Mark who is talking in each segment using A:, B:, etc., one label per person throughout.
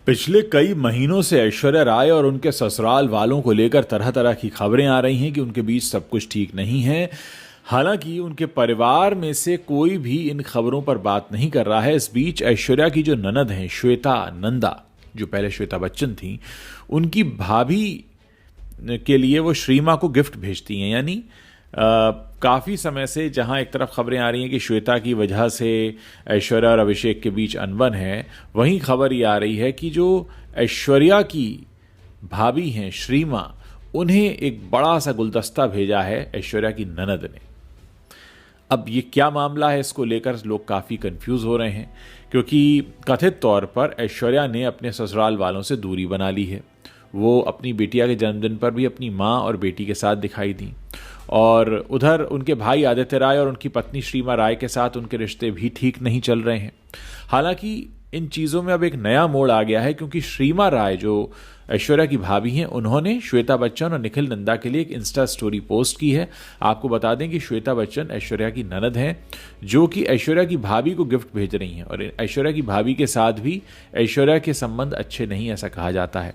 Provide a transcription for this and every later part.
A: पिछले कई महीनों से ऐश्वर्या राय और उनके ससुराल वालों को लेकर तरह तरह की खबरें आ रही हैं कि उनके बीच सब कुछ ठीक नहीं है। हालांकि उनके परिवार में से कोई भी इन खबरों पर बात नहीं कर रहा है। इस बीच ऐश्वर्या की जो ननद हैं श्वेता नंदा, जो पहले श्वेता बच्चन थी, उनकी भाभी के लिए वो श्रीमा को गिफ्ट भेजती हैं। यानी काफ़ी समय से जहां एक तरफ खबरें आ रही हैं कि श्वेता की वजह से ऐश्वर्या और अभिषेक के बीच अनबन है, वहीं खबर ये आ रही है कि जो ऐश्वर्या की भाभी हैं श्रीमा, उन्हें एक बड़ा सा गुलदस्ता भेजा है ऐश्वर्या की ननद ने। अब ये क्या मामला है, इसको लेकर लोग काफ़ी कंफ्यूज हो रहे हैं, क्योंकि कथित तौर पर ऐश्वर्या ने अपने ससुराल वालों से दूरी बना ली है। वो अपनी बेटिया के जन्मदिन पर भी अपनी माँ और बेटी के साथ दिखाई दी, और उधर उनके भाई आदित्य राय और उनकी पत्नी श्रीमा राय के साथ उनके रिश्ते भी ठीक नहीं चल रहे हैं। हालांकि इन चीज़ों में अब एक नया मोड़ आ गया है, क्योंकि श्रीमा राय जो ऐश्वर्या की भाभी हैं, उन्होंने श्वेता बच्चन और निखिल नंदा के लिए एक इंस्टा स्टोरी पोस्ट की है। आपको बता दें कि श्वेता बच्चन ऐश्वर्या की ननद हैं, जो कि ऐश्वर्या की भाभी को गिफ्ट भेज रही हैं, और ऐश्वर्या की भाभी के साथ भी ऐश्वर्या के संबंध अच्छे नहीं, ऐसा कहा जाता है।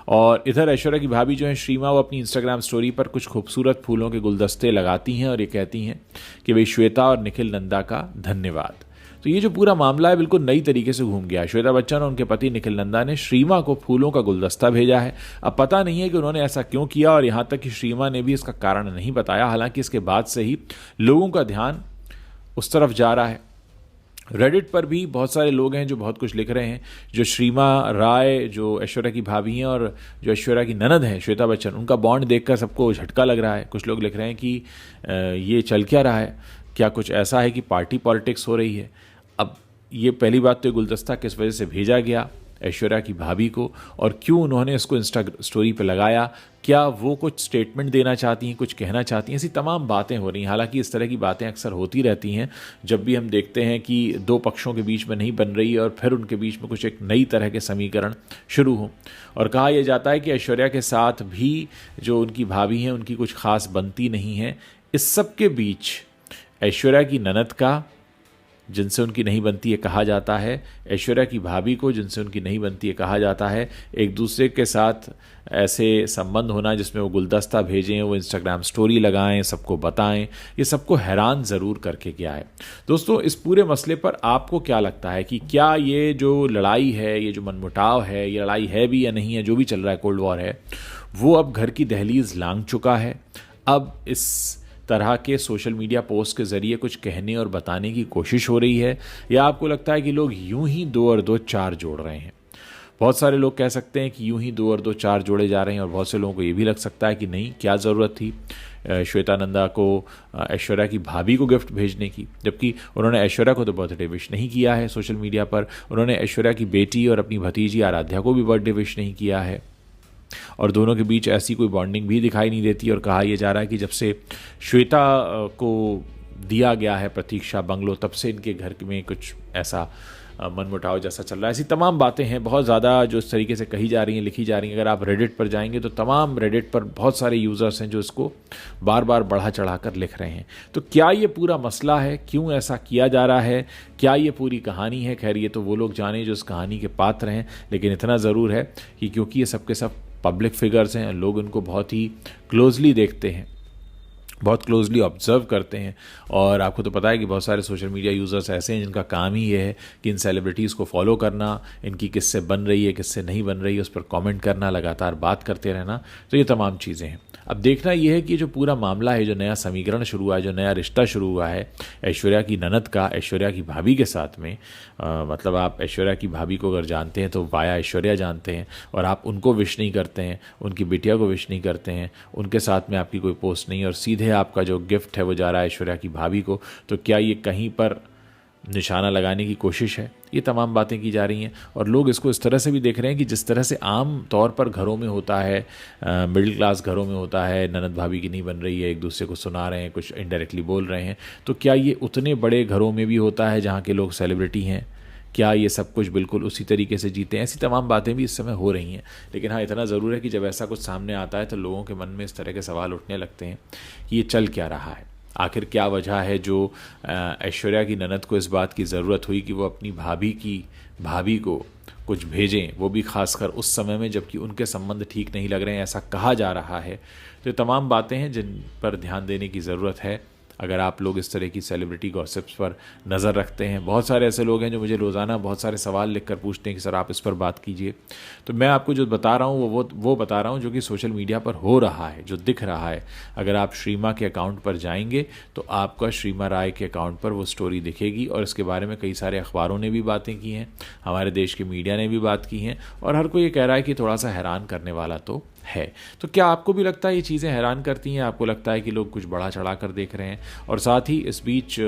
A: और इधर ऐश्वर्या की भाभी जो है श्रीमा, वो अपनी इंस्टाग्राम स्टोरी पर कुछ खूबसूरत फूलों के गुलदस्ते लगाती हैं और ये कहती हैं कि भाई श्वेता और निखिल नंदा का धन्यवाद। तो ये जो पूरा मामला है बिल्कुल नई तरीके से घूम गया है। श्वेता बच्चन और उनके पति निखिल नंदा ने श्रीमा को फूलों का गुलदस्ता भेजा है। अब पता नहीं है कि उन्होंने ऐसा क्यों किया, और यहाँ तक कि श्रीमा ने भी इसका कारण नहीं बताया। हालांकि इसके बाद से ही लोगों का ध्यान उस तरफ जा रहा है। रेडिट पर भी बहुत सारे लोग हैं जो बहुत कुछ लिख रहे हैं। जो श्रीमा राय जो ऐश्वर्या की भाभी हैं और जो ऐश्वर्या की ननद हैं श्वेता बच्चन, उनका बॉन्ड देखकर सबको झटका लग रहा है। कुछ लोग लिख रहे हैं कि ये चल क्या रहा है, क्या कुछ ऐसा है कि पार्टी पॉलिटिक्स हो रही है। अब ये पहली बात तो गुलदस्ता किस वजह से भेजा गया ऐश्वर्या की भाभी को, और क्यों उन्होंने इसको इंस्टा स्टोरी पे लगाया, क्या वो कुछ स्टेटमेंट देना चाहती हैं, कुछ कहना चाहती हैं, ऐसी तमाम बातें हो रही हैं। हालांकि इस तरह की बातें अक्सर होती रहती हैं जब भी हम देखते हैं कि दो पक्षों के बीच में नहीं बन रही है और फिर उनके बीच में कुछ एक नई तरह के समीकरण शुरू हों। और कहा यह जाता है कि ऐश्वर्या के साथ भी जो उनकी भाभी हैं उनकी कुछ खास बनती नहीं है। इस सब के बीच ऐश्वर्या की ननद का, जिनसे उनकी नहीं बनती है, कहा जाता है ऐश्वर्या की भाभी को, जिनसे उनकी नहीं बनती है, कहा जाता है एक दूसरे के साथ ऐसे संबंध होना जिसमें वो गुलदस्ता भेजें, वो इंस्टाग्राम स्टोरी लगाएं, सबको बताएं, ये सबको हैरान ज़रूर करके गया है। दोस्तों, इस पूरे मसले पर आपको क्या लगता है कि क्या ये जो लड़ाई है, ये जो मनमुटाव है, ये लड़ाई है भी या नहीं है, जो भी चल रहा है, कोल्ड वॉर है, वो अब घर की दहलीज लांघ चुका है? अब इस तरह के सोशल मीडिया पोस्ट के ज़रिए कुछ कहने और बताने की कोशिश हो रही है, या आपको लगता है कि लोग यूं ही 2 और 2 4 जोड़ रहे हैं? बहुत सारे लोग कह सकते हैं कि यूं ही 2 और 2 4 जोड़े जा रहे हैं, और बहुत से लोगों को ये भी लग सकता है कि नहीं, क्या ज़रूरत थी श्वेता नंदा को ऐश्वर्या की भाभी को गिफ्ट भेजने की, जबकि उन्होंने ऐश्वर्या को तो बर्थडे विश नहीं किया है सोशल मीडिया पर। उन्होंने ऐश्वर्या की बेटी और अपनी भतीजी आराध्या को भी बर्थडे विश नहीं किया है, और दोनों के बीच ऐसी कोई बॉन्डिंग भी दिखाई नहीं देती। और कहा यह जा रहा है कि जब से श्वेता को दिया गया है प्रतीक्षा बंगलो, तब से इनके घर में कुछ ऐसा मनमुटाव जैसा चल रहा है। ऐसी तमाम बातें हैं, बहुत ज़्यादा जो इस तरीके से कही जा रही हैं, लिखी जा रही हैं। अगर आप रेडिट पर जाएंगे तो तमाम रेडिट पर बहुत सारे यूज़र्स हैं जो इसको बार बार बढ़ा चढ़ा कर लिख रहे हैं। तो क्या ये पूरा मसला है, क्यों ऐसा किया जा रहा है, क्या ये पूरी कहानी है? खैर, ये तो वो लोग जाने जो इस कहानी के पात्र हैं, लेकिन इतना ज़रूर है कि क्योंकि ये सब के सब पब्लिक फिगर्स हैं, लोग उनको बहुत ही क्लोजली देखते हैं, बहुत क्लोजली ऑब्जर्व करते हैं। और आपको तो पता है कि बहुत सारे सोशल मीडिया यूज़र्स ऐसे हैं जिनका काम ही ये है कि इन सेलिब्रिटीज़ को फॉलो करना, इनकी किससे बन रही है, किससे नहीं बन रही है, उस पर कमेंट करना, लगातार बात करते रहना। तो ये तमाम चीज़ें हैं। अब देखना यह है कि जो पूरा मामला है, जो नया समीकरण शुरू हुआ है, जो नया रिश्ता शुरू हुआ है ऐश्वर्या की ननद का ऐश्वर्या की भाभी के साथ में, मतलब आप ऐश्वर्या की भाभी को अगर जानते हैं तो वाया ऐश्वर्या जानते हैं, और आप उनको विश नहीं करते हैं, उनकी बिटिया को विश नहीं करते हैं, उनके साथ में आपकी कोई पोस्ट नहीं, और सीधे आपका जो गिफ्ट है वो जा रहा है ऐश्वर्या की भाभी को, तो क्या ये कहीं पर निशाना लगाने की कोशिश है? ये तमाम बातें की जा रही हैं, और लोग इसको इस तरह से भी देख रहे हैं कि जिस तरह से आम तौर पर घरों में होता है, मिडिल क्लास घरों में होता है, ननद भाभी की नहीं बन रही है, एक दूसरे को सुना रहे हैं, कुछ इनडायरेक्टली बोल रहे हैं, तो क्या ये उतने बड़े घरों में भी होता है जहाँ के लोग सेलिब्रिटी हैं? क्या ये सब कुछ बिल्कुल उसी तरीके से जीते हैं? ऐसी तमाम बातें भी इस समय हो रही हैं। लेकिन हाँ, इतना ज़रूर है कि जब ऐसा कुछ सामने आता है तो लोगों के मन में इस तरह के सवाल उठने लगते हैं कि ये चल क्या रहा है, आखिर क्या वजह है जो ऐश्वर्या की ननद को इस बात की ज़रूरत हुई कि वो अपनी भाभी की भाभी को कुछ भेजें, वो भी खासकर उस समय में जबकि उनके संबंध ठीक नहीं लग रहे हैं, ऐसा कहा जा रहा है। तो ये तमाम बातें हैं जिन पर ध्यान देने की ज़रूरत है। अगर आप लोग इस तरह की सेलिब्रिटी गॉसिप्स पर नज़र रखते हैं, बहुत सारे ऐसे लोग हैं जो मुझे रोज़ाना बहुत सारे सवाल लिखकर पूछते हैं कि सर आप इस पर बात कीजिए, तो मैं आपको जो बता रहा हूँ वो बता रहा हूँ जो कि सोशल मीडिया पर हो रहा है, जो दिख रहा है। अगर आप श्रीमा के अकाउंट पर जाएंगे तो आपका श्रीमा राय के अकाउंट पर वो स्टोरी दिखेगी, और इसके बारे में कई सारे अखबारों ने भी बातें की हैं, हमारे देश के मीडिया ने भी बात की हैं, और हर कोई ये कह रहा है कि थोड़ा सा हैरान करने वाला तो है। तो क्या आपको भी लगता है ये चीज़ें हैरान करती हैं? आपको लगता है कि लोग कुछ बढ़ा चढ़ा कर देख रहे हैं? और साथ ही इस बीच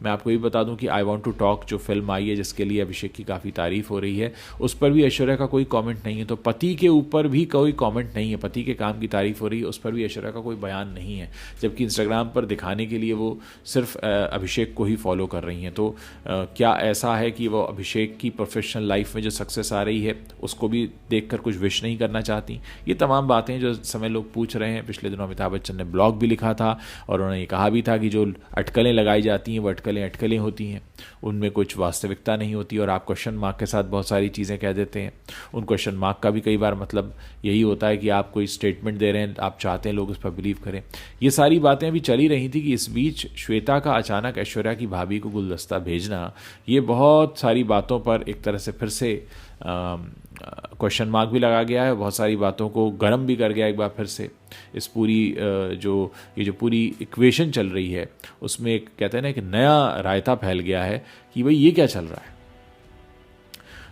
A: मैं आपको ये बता दूं कि आई वॉन्ट टू टॉक जो फिल्म आई है, जिसके लिए अभिषेक की काफ़ी तारीफ़ हो रही है, उस पर भी ऐश्वर्या का कोई कमेंट नहीं है। तो पति के ऊपर भी कोई कमेंट नहीं है, पति के काम की तारीफ़ हो रही है, उस पर भी ऐश्वर्या का कोई बयान नहीं है, जबकि इंस्टाग्राम पर दिखाने के लिए वो सिर्फ अभिषेक को ही फॉलो कर रही हैं। तो क्या ऐसा है कि वो अभिषेक की प्रोफेशनल लाइफ में जो सक्सेस आ रही है उसको भी देख कर कुछ विश नहीं करना चाहती? ये तमाम बातें जो समय लोग पूछ रहे हैं। पिछले दिनों अमिताभ बच्चन ने ब्लॉग भी लिखा था और उन्होंने ये कहा भी था कि जो अटकलें लगाई जाती हैं वो अटकलें होती हैं, उनमें कुछ वास्तविकता नहीं होती, और आप क्वेश्चन मार्क के साथ बहुत सारी चीज़ें कह देते हैं। उन क्वेश्चन मार्क का भी कई बार मतलब यही होता है कि आप कोई स्टेटमेंट दे रहे हैं, आप चाहते हैं लोग उस पर बिलीव करें। ये सारी बातें अभी चली रही थी कि इस बीच श्वेता का अचानक ऐश्वर्या की भाभी को गुलदस्ता भेजना, ये बहुत सारी बातों पर एक तरह से फिर से क्वेश्चन मार्क भी लगा गया है, बहुत सारी बातों को गर्म भी कर गया एक बार फिर से। इस पूरी जो पूरी इक्वेशन चल रही है उसमें एक कहते हैं ना कि नया रायता फैल गया है कि भाई ये क्या चल रहा है।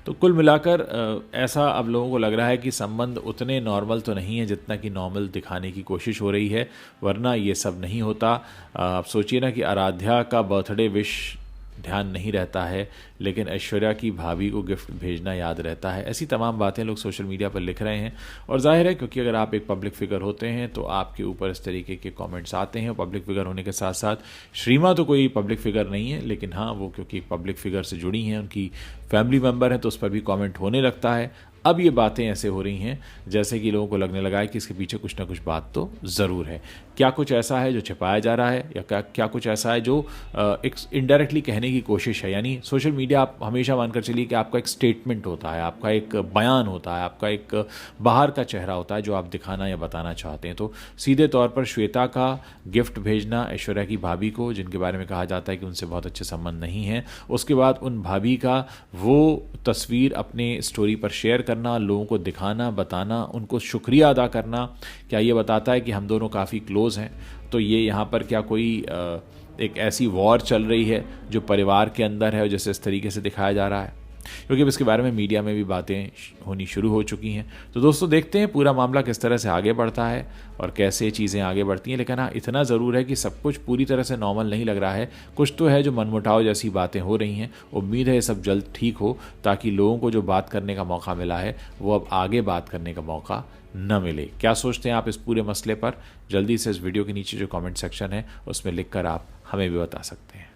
A: तो कुल मिलाकर ऐसा अब लोगों को लग रहा है कि संबंध उतने नॉर्मल तो नहीं है जितना कि नॉर्मल दिखाने की कोशिश हो रही है, वरना ये सब नहीं होता। आप सोचिए ना कि आराध्या का बर्थडे विश ध्यान नहीं रहता है, लेकिन ऐश्वर्या की भाभी को गिफ्ट भेजना याद रहता है। ऐसी तमाम बातें लोग सोशल मीडिया पर लिख रहे हैं, और जाहिर है क्योंकि अगर आप एक पब्लिक फिगर होते हैं तो आपके ऊपर इस तरीके के कमेंट्स आते हैं। पब्लिक फिगर होने के साथ साथ श्रीमा तो कोई पब्लिक फिगर नहीं है, लेकिन हाँ वो क्योंकि पब्लिक फिगर से जुड़ी हैं, उनकी फैमिली मेम्बर हैं, तो उस पर भी कॉमेंट होने लगता है। अब ये बातें ऐसे हो रही हैं जैसे कि लोगों को लगने लगा है कि इसके पीछे कुछ ना कुछ बात तो ज़रूर है। क्या कुछ ऐसा है जो छिपाया जा रहा है, या क्या कुछ ऐसा है जो एक इनडायरेक्टली कहने की कोशिश है? यानी सोशल मीडिया आप हमेशा मानकर चलिए कि आपका एक स्टेटमेंट होता है, आपका एक बयान होता है, आपका एक बाहर का चेहरा होता है जो आप दिखाना या बताना चाहते हैं। तो सीधे तौर पर श्वेता का गिफ्ट भेजना ऐश्वर्या की भाभी को, जिनके बारे में कहा जाता है कि उनसे बहुत अच्छे संबंध नहीं हैं, उसके बाद उन भाभी का वो तस्वीर अपने स्टोरी पर शेयर करना, लोगों को दिखाना, बताना, उनको शुक्रिया अदा करना, क्या ये बताता है कि हम दोनों काफ़ी क्लोज़ हैं? तो ये यहाँ पर क्या कोई एक ऐसी वॉर चल रही है जो परिवार के अंदर है और जैसे इस तरीके से दिखाया जा रहा है? क्योंकि अब इसके बारे में मीडिया में भी बातें होनी शुरू हो चुकी हैं। तो दोस्तों देखते हैं पूरा मामला किस तरह से आगे बढ़ता है और कैसे चीज़ें आगे बढ़ती हैं। लेकिन हाँ, इतना ज़रूर है कि सब कुछ पूरी तरह से नॉर्मल नहीं लग रहा है, कुछ तो है जो मनमुटाव जैसी बातें हो रही हैं। उम्मीद है ये सब जल्द ठीक हो, ताकि लोगों को जो बात करने का मौका मिला है वो अब आगे बात करने का मौका न मिले। क्या सोचते हैं आप इस पूरे मसले पर? जल्दी से इस वीडियो के नीचे जो कमेंट सेक्शन है उसमें लिख कर आप हमें भी बता सकते हैं।